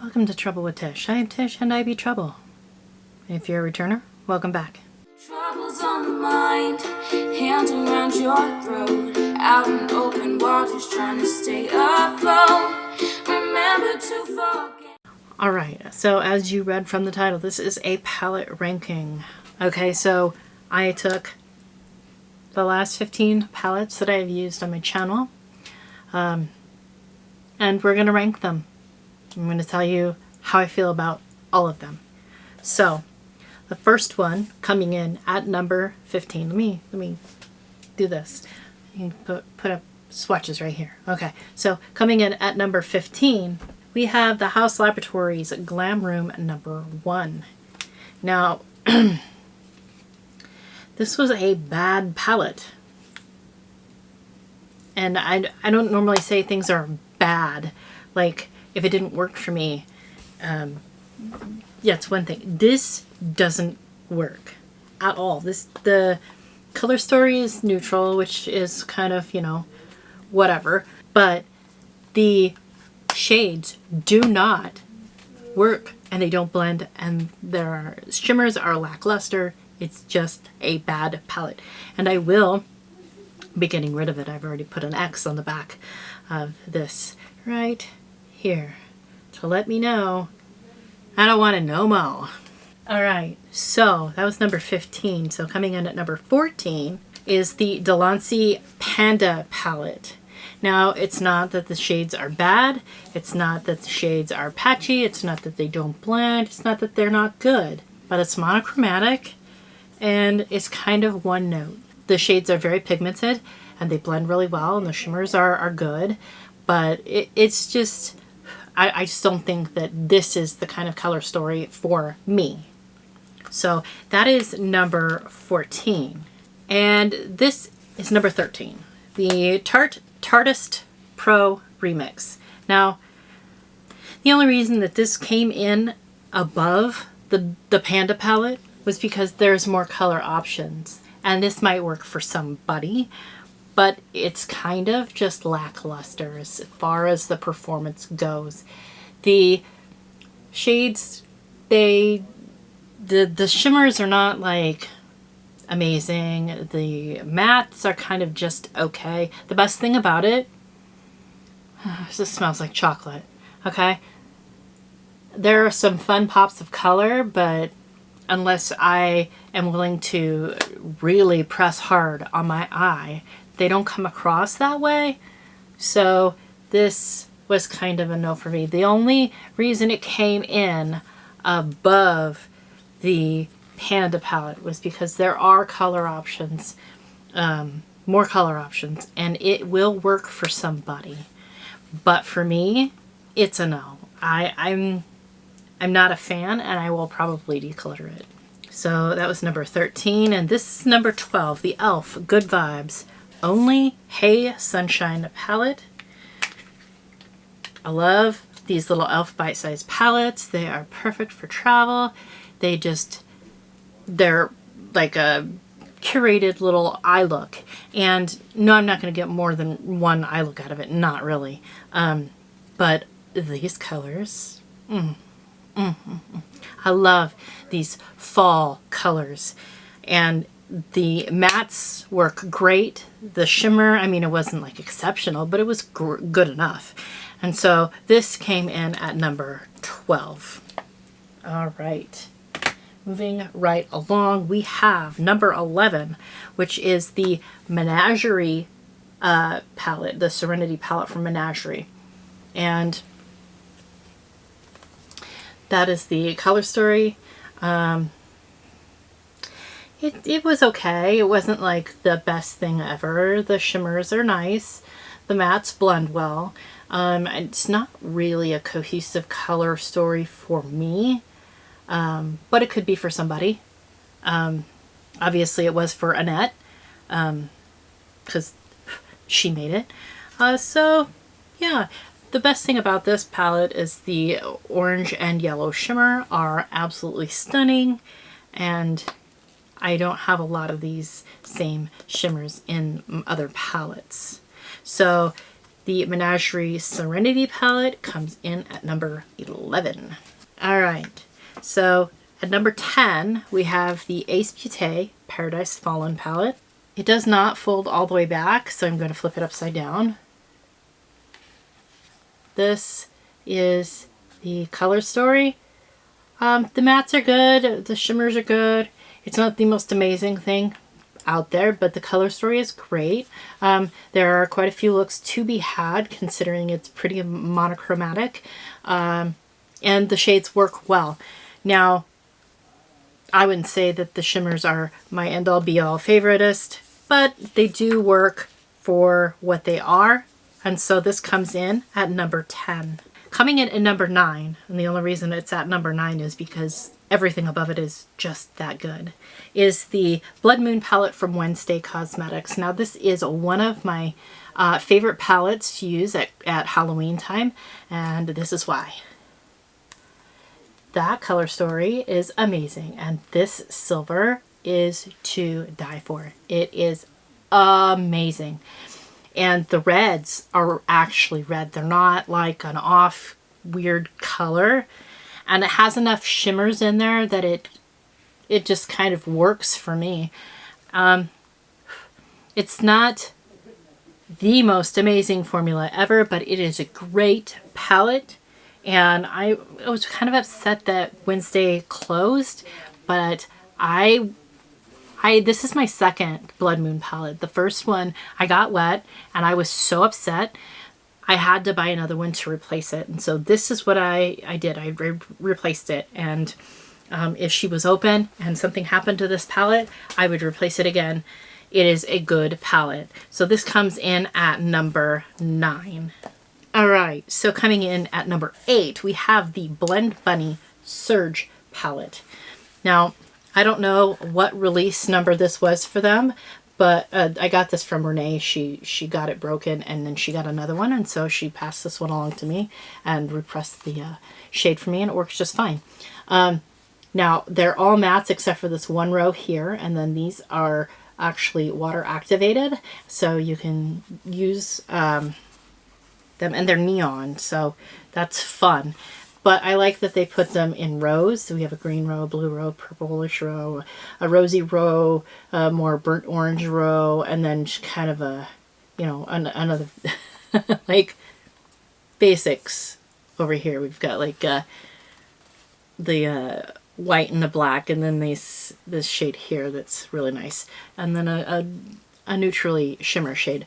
Welcome to Trouble with Tish. I am Tish and I be Trouble. If you're a returner, welcome back. Troubles on the mind, hands around your throat, out in open waters trying to stay afloat. Remember to forget. Alright, so as you read from the title, this is a palette ranking. Okay, so I took the last 15 palettes that I've used on my channel, and we're going to rank them. I'm going to tell you how I feel about all of them. So, the first one coming in at number 15. Let me do this. You can put up swatches right here. Okay, so coming in at number 15, we have the Haus Laboratories Glam Room number 1. Now, this was a bad palette. And I don't normally say things are bad. Like, if it didn't work for me, yeah, it's one thing. This doesn't work at all. The color story is neutral, which is kind of, you know, whatever. But the shades do not work and they don't blend, and their shimmers are lackluster. It's just a bad palette. And I will be getting rid of it. I've already put an X on the back of this right here to let me know I don't want to no mo. Alright, so that was number 15. So coming in at number 14 is the Delancey Panda palette. Now, it's not that the shades are bad, it's not that the shades are patchy, it's not that they don't blend, it's not that they're not good, but it's monochromatic and it's kind of one note. The shades are very pigmented and they blend really well and the shimmers are good, but it's just, I just don't think that this is the kind of color story for me. So that is number 14. And this is number 13. The Tartist Pro Remix. Now, the only reason that this came in above the Panda palette was because there's more color options. And this might work for somebody, but it's kind of just lackluster as far as the performance goes. The shades, the shimmers are not like amazing. The mattes are kind of just okay. The best thing about it, this smells like chocolate, okay? There are some fun pops of color, but unless I am willing to really press hard on my eye, they don't come across that way. So this was kind of a no for me. The only reason it came in above the Panda palette was because there are color options, more color options, and it will work for somebody. But for me, it's a no. I'm not a fan, and I will probably declutter it. So that was number 13, and this is number 12, the e.l.f. Good Vibes Only Hey Sunshine palette. I love these little e.l.f. bite-sized palettes. They are perfect for travel. They're like a curated little eye look. And no, I'm not going to get more than one eye look out of it. Not really. But these colors, I love these fall colors. And the mattes work great. The shimmer, I mean, it wasn't like exceptional, but it was good enough. And so this came in at number 12. All right. Moving right along, we have number 11, which is the Menagerie palette, the Serenity palette from Menagerie. And that is the color story. It was okay. It wasn't like the best thing ever. The shimmers are nice. The mattes blend well. It's not really a cohesive color story for me, but it could be for somebody. Obviously it was for Annette, because she made it. So yeah, the best thing about this palette is the orange and yellow shimmer are absolutely stunning, and I don't have a lot of these same shimmers in other palettes. So The Menagerie Serenity palette comes in at number 11. All right, so at number 10, we have the Ace Beauty Paradise Fallen palette. It does not fold all the way back, so I'm going to flip it upside down. This is the color story. The mattes are good, the shimmers are good. It's not the most amazing thing out there, but the color story is great. There are quite a few looks to be had considering it's pretty monochromatic, and the shades work well. Now, I wouldn't say that the shimmers are my end-all be-all favoritist, but they do work for what they are, and so this comes in at number 10. Coming in at number 9, and the only reason it's at number 9 is because everything above it is just that good, is the Blood Moon palette from Zeesea Cosmetics. Now this is one of my favorite palettes to use at Halloween time, and this is why. That color story is amazing, and this silver is to die for. It is amazing. And the reds are actually red. They're not like an off weird color. And it has enough shimmers in there that it just kind of works for me. It's not the most amazing formula ever, but it is a great palette. And I was kind of upset that Wednesday closed, but this is my second Blood Moon palette. The first one I got wet and I was so upset. I had to buy another one to replace it. And so this is what I did. I replaced it. And if she was open and something happened to this palette, I would replace it again. It is a good palette. So this comes in at number 9. All right, so coming in at number 8, we have the Blend Bunny Surge palette. Now, I don't know what release number this was for them, but I got this from Renee. She got it broken, and then she got another one, and so she passed this one along to me and repressed the shade for me, and it works just fine. Now, they're all mattes except for this one row here, and then these are actually water activated, so you can use them, and they're neon, so that's fun. But I like that they put them in rows. So we have a green row, a blue row, purplish row, a rosy row, a more burnt orange row, and then just kind of a, you know, another like basics over here. We've got like the white and the black, and then this shade here that's really nice, and then a neutrally shimmer shade.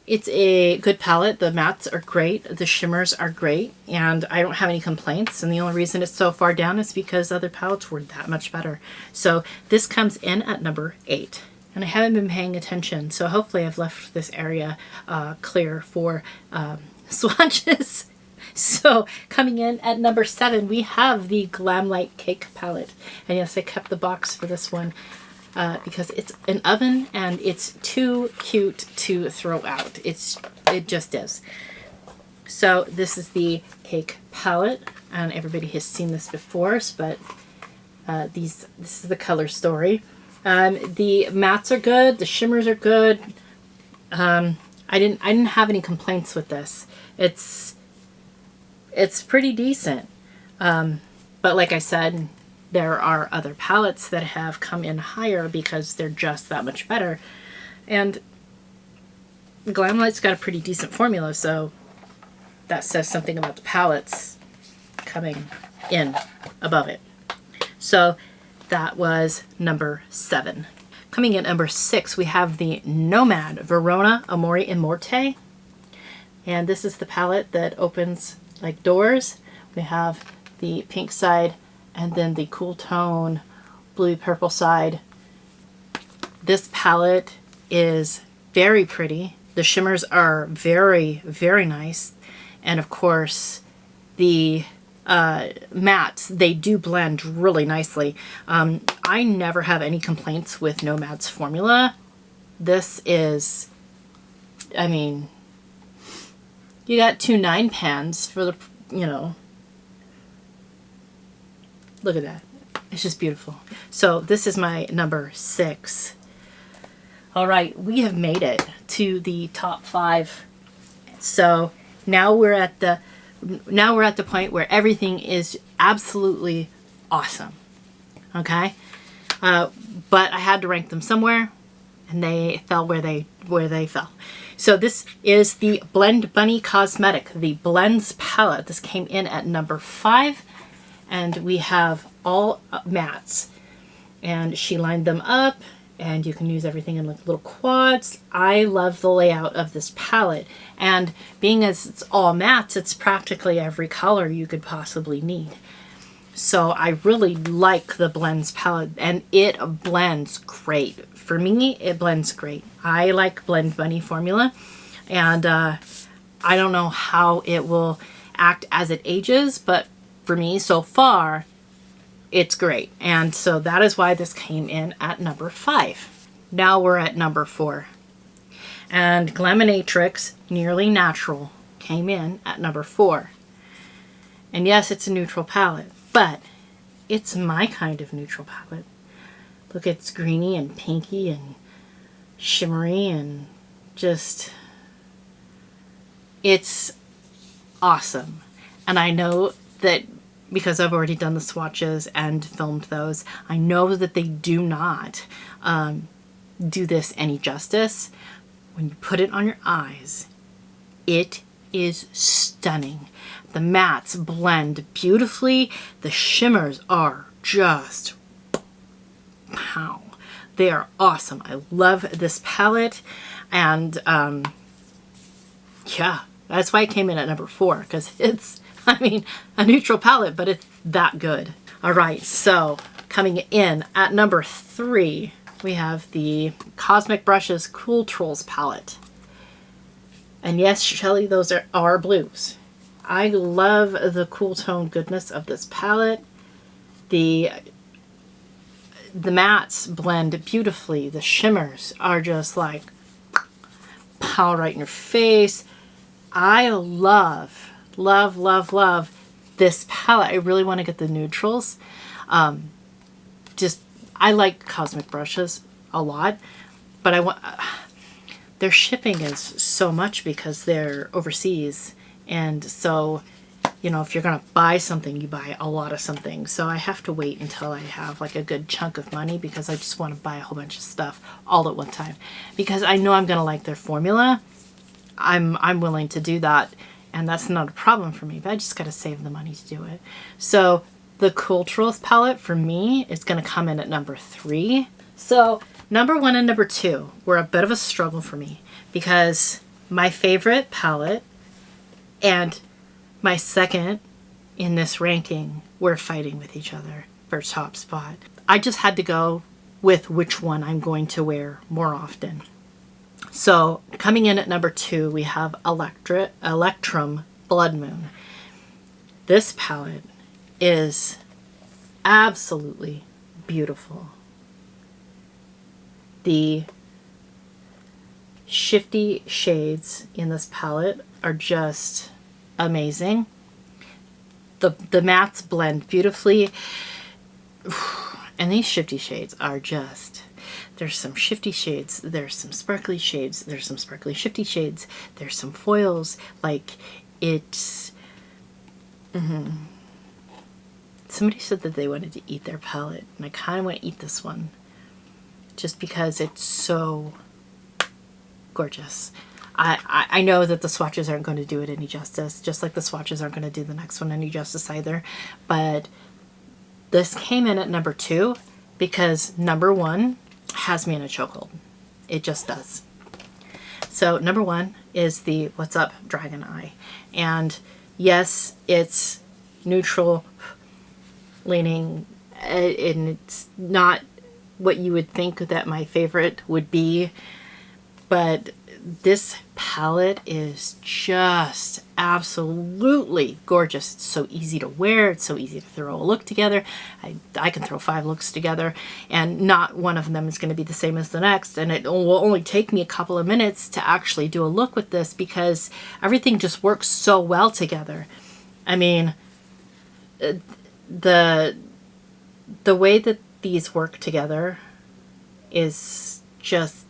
It's a good palette. The mattes are great. The shimmers are great. And I don't have any complaints. And the only reason it's so far down is because other palettes were that much better. So this comes in at number 8. And I haven't been paying attention. So hopefully I've left this area clear for swatches. So coming in at number 7, we have the Glamlight Cake palette. And yes, I kept the box for this one. Because it's an oven and it's too cute to throw out. It just is. So this is the cake palette, and everybody has seen this before, but this is the color story. The mattes are good, the shimmers are good. I didn't have any complaints with this. It's pretty decent. But like I said, there are other palettes that have come in higher because they're just that much better. And Glamlight's got a pretty decent formula, so that says something about the palettes coming in above it. So that was number 7. Coming in number 6, we have the Nomad Verona Amore Immorte. And this is the palette that opens like doors. We have the pink side, and then the cool tone blue purple side. This palette is very pretty. The shimmers are very, very nice. And of course, the mattes, they do blend really nicely. I never have any complaints with Nomad's formula. This is, I mean, you got 2 9 pans for the, you know, look at that. It's just beautiful. So this is my number 6. All right, we have made it to the top 5 So now we're at the point where everything is absolutely awesome. Okay, but I had to rank them somewhere, and they fell where they fell. So this is the Blend Bunny Cosmetic, the Blends palette. This came in at number 5, and we have all mattes, and she lined them up, and you can use everything in like little quads. I love the layout of this palette, and being as it's all mattes, it's practically every color you could possibly need. So I really like the blends palette, and it blends great. For me, it blends great. I like Blend Bunny formula, and I don't know how it will act as it ages, but for me so far, it's great. And so that is why this came in at number 5. Now we're at number 4. And Glaminatrix Nearly Natural came in at number 4. And yes, it's a neutral palette, but it's my kind of neutral palette. Look, it's greeny and pinky and shimmery and just, it's awesome. And I know that because I've already done the swatches and filmed those, I know that they do not do this any justice. When you put it on your eyes, it is stunning. The mattes blend beautifully. The shimmers are just pow. They are awesome. I love this palette, and yeah, that's why it came in at number 4, because it's, I mean, a neutral palette, but it's that good. All right, so coming in at number 3, we have the Cosmic Brushes Cool Trolls palette. And yes, Shelly, those are blues. I love the cool tone goodness of this palette. The mattes blend beautifully. The shimmers are just like pow right in your face. I love this palette. I really want to get the neutrals. I like Cosmic Brushes a lot, but I want their shipping is so much because they're overseas, and so you know, if you're gonna buy something, you buy a lot of something. So I have to wait until I have like a good chunk of money, because I just want to buy a whole bunch of stuff all at one time, because I know I'm gonna like their formula. I'm willing to do that, and that's not a problem for me, but I just gotta save the money to do it. So the Cool Trolls palette for me is gonna come in at number 3. So number 1 and number 2 were a bit of a struggle for me, because my favorite palette and my second in this ranking were fighting with each other for top spot. I just had to go with which one I'm going to wear more often. So coming in at number 2, we have Electrum Blood Moon. This palette is absolutely beautiful. The shifty shades in this palette are just amazing. The mattes blend beautifully, and these shifty shades are just, there's some shifty shades, there's some sparkly shades, there's some sparkly shifty shades, there's some foils. Like, it's somebody said that they wanted to eat their palette, and I kind of want to eat this one just because it's so gorgeous. I know that the swatches aren't going to do it any justice, just like the swatches aren't going to do the next one any justice either. But this came in at number 2 because number 1 has me in a chokehold. It just does. So number 1 is the What's Up Dragon Eye. And yes, it's neutral leaning, and it's not what you would think that my favorite would be, but this palette is just absolutely gorgeous. It's so easy to wear. It's so easy to throw a look together. I can throw 5 looks together, and not one of them is going to be the same as the next. And it will only take me a couple of minutes to actually do a look with this, because everything just works so well together. I mean, the way that these work together is just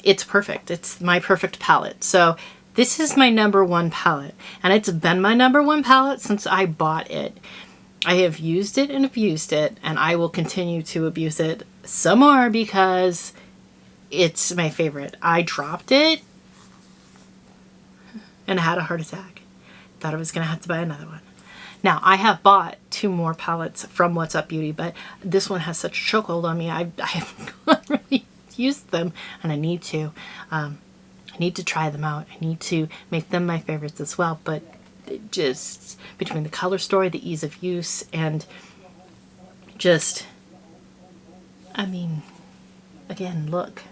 it's perfect. It's my perfect palette. So this is my number one palette, and it's been my number one palette since I bought it. I have used it and abused it, and I will continue to abuse it some more because it's my favorite. I dropped it and I had a heart attack. Thought I was going to have to buy another one. Now, I have bought 2 more palettes from What's Up Beauty, but this one has such a chokehold on me. I haven't really used them, and I need to. I need to try them out. I need to make them my favorites as well, but it just, between the color story, the ease of use, and just, I mean, again, look.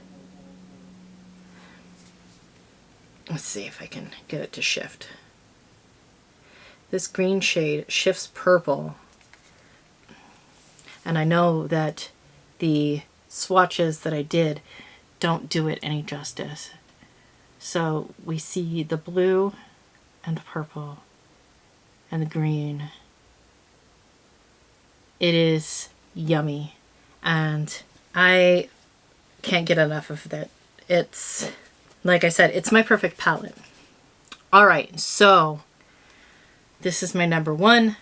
Let's see if I can get it to shift. This green shade shifts purple, and I know that the swatches that I did don't do it any justice. So we see the blue and the purple and the green. It is yummy, and I can't get enough of it. It's, like I said, it's my perfect palette. All right, so this is my number one.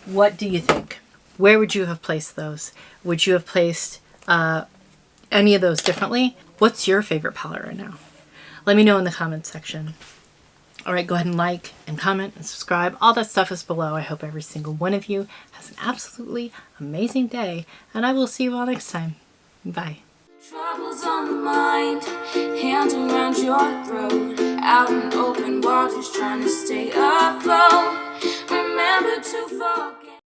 What do you think? Where would you have placed those? Would you have placed any of those differently? What's your favorite palette right now? Let me know in the comments section. All right, go ahead and like and comment and subscribe. All that stuff is below. I hope every single one of you has an absolutely amazing day, and I will see you all next time. Bye. Troubles on the mind, hands around your throat, out in open waters trying to stay afloat. Remember to forget.